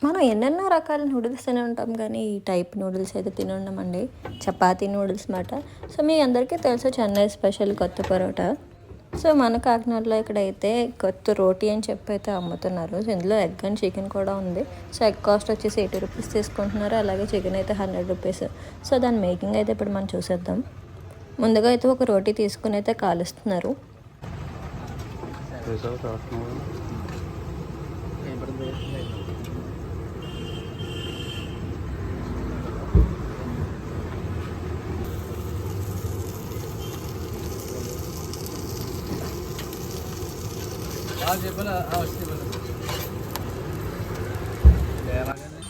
మనం ఎన్నెన్నో రకాల నూడిల్స్ తిని ఉంటాం కానీ ఈ టైప్ నూడిల్స్ అయితే తిని ఉండమండి. చపాతీ నూడిల్స్ మాట. సో మీ అందరికీ తెలుసు చెన్నై స్పెషల్ కొత్త పరోటా. సో మన కాకినాడలో ఇక్కడైతే కొత్త రోటీ అని చెప్పి అయితే అమ్ముతున్నారు. సో ఇందులో ఎగ్ అండ్ చికెన్ కూడా ఉంది. సో ఎగ్ కాస్ట్ వచ్చేసి 80 రూపీస్ తీసుకుంటున్నారు. అలాగే చికెన్ అయితే 100 రూపీస్. సో దాని మేకింగ్ అయితే ఇప్పుడు మనం చూసేద్దాం. ముందుగా అయితే ఒక రోటీ తీసుకుని అయితే కాలుస్తున్నారు.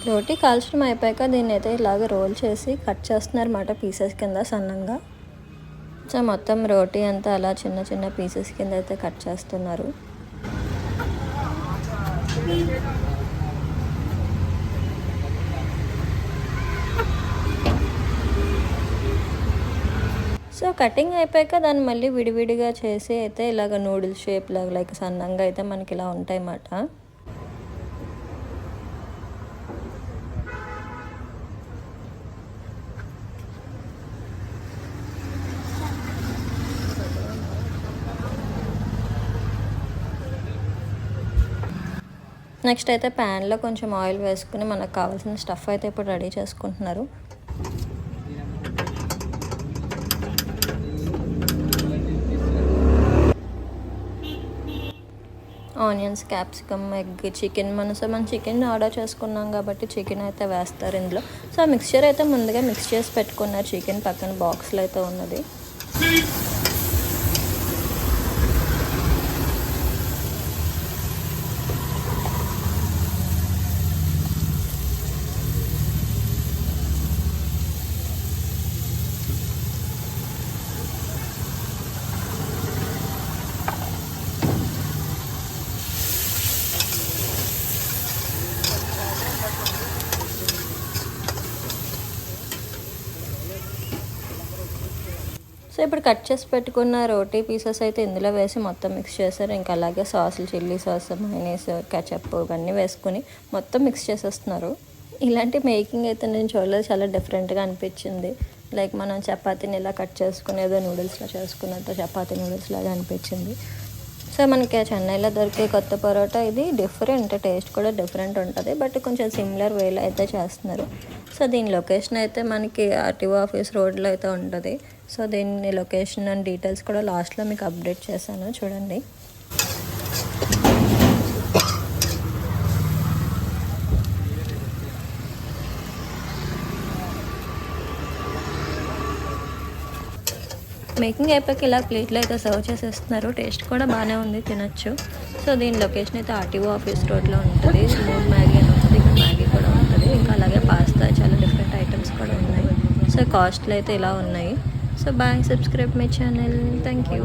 రోటీ కాల్చడం అయిపోయాక దీన్ని అయితే ఇలాగ రోల్ చేసి కట్ చేస్తున్నారు అన్నమాట పీసెస్ కింద సన్నంగా. సో మొత్తం రోటీ అంతా అలా చిన్న చిన్న పీసెస్ కింద అయితే కట్ చేస్తున్నారు. సో కటింగ్ అయిపోయాక దాన్ని మళ్ళీ విడివిడిగా చేసి అయితే ఇలాగ నూడిల్స్ షేప్ లాగా లైక్ సన్నంగా అయితే మనకి ఇలా ఉంటాయి అన్నమాట. నెక్స్ట్ అయితే ప్యాన్లో కొంచెం ఆయిల్ వేసుకుని మనకు కావాల్సిన స్టఫ్ అయితే ఇప్పుడు రెడీ చేసుకుంటున్నారు. ఆనియన్స్, క్యాప్సికమ్, ఎగ్, చికెన్ మనం చికెన్ ఆర్డర్ చేసుకున్నాం కాబట్టి చికెన్ అయితే వేస్తారు ఇందులో. సో ఆ మిక్స్చర్ అయితే ముందుగా మిక్స్ చేసి పెట్టుకున్నారు. చికెన్ పక్కన బాక్స్లో అయితే ఉన్నది. సో ఇప్పుడు కట్ చేసి పెట్టుకున్న రోటీ పీసెస్ అయితే ఇందులో వేసి మొత్తం మిక్స్ చేశారు. ఇంకా అలాగే సాసులు, చిల్లీ సాస్, మైనీస్, కెచప్ ఇవన్నీ వేసుకుని మొత్తం మిక్స్ చేసేస్తున్నారు. ఇలాంటి మేకింగ్ అయితే నేను చూడలేదు, చాలా డిఫరెంట్గా అనిపించింది. లైక్ మనం చపాతీని ఇలా కట్ చేసుకునేదో నూడిల్స్లో చేసుకున్నంత చపాతీ నూడిల్స్ లాగా అనిపించింది. సో మనకి చెన్నైలో దొరికే కొత్త పరోటా ఇది డిఫరెంట్, టేస్ట్ కూడా డిఫరెంట్ ఉంటుంది. బట్ కొంచెం సిమిలర్ వేలో అయితే చేస్తున్నారు. సో దీని లొకేషన్ అయితే మనకి ఆర్టీఓ ఆఫీస్ రోడ్లో అయితే ఉంటుంది. సో దీని లొకేషన్ అండ్ డీటెయిల్స్ కూడా లాస్ట్లో మీకు అప్డేట్ చేశాను, చూడండి. మేకింగ్ అయిపోయాక ఇలా ప్లేట్లో అయితే సర్వ్ చేసేస్తున్నారు. టేస్ట్ కూడా బాగానే ఉంది, తినొచ్చు. సో దీని లొకేషన్ అయితే ఆర్టీఓ ఆఫీస్ రోడ్లో ఉంటుంది. స్మూత్ మ్యాగీ అని ఉంటుంది, ఇంకా మ్యాగీ కూడా ఉంటుంది. ఇంకా అలాగే పాస్తా, చాలా డిఫరెంట్ ఐటమ్స్ కూడా ఉన్నాయి. సో కాస్ట్లు అయితే ఇలా ఉన్నాయి. So bye, subscribe my channel. Thank you.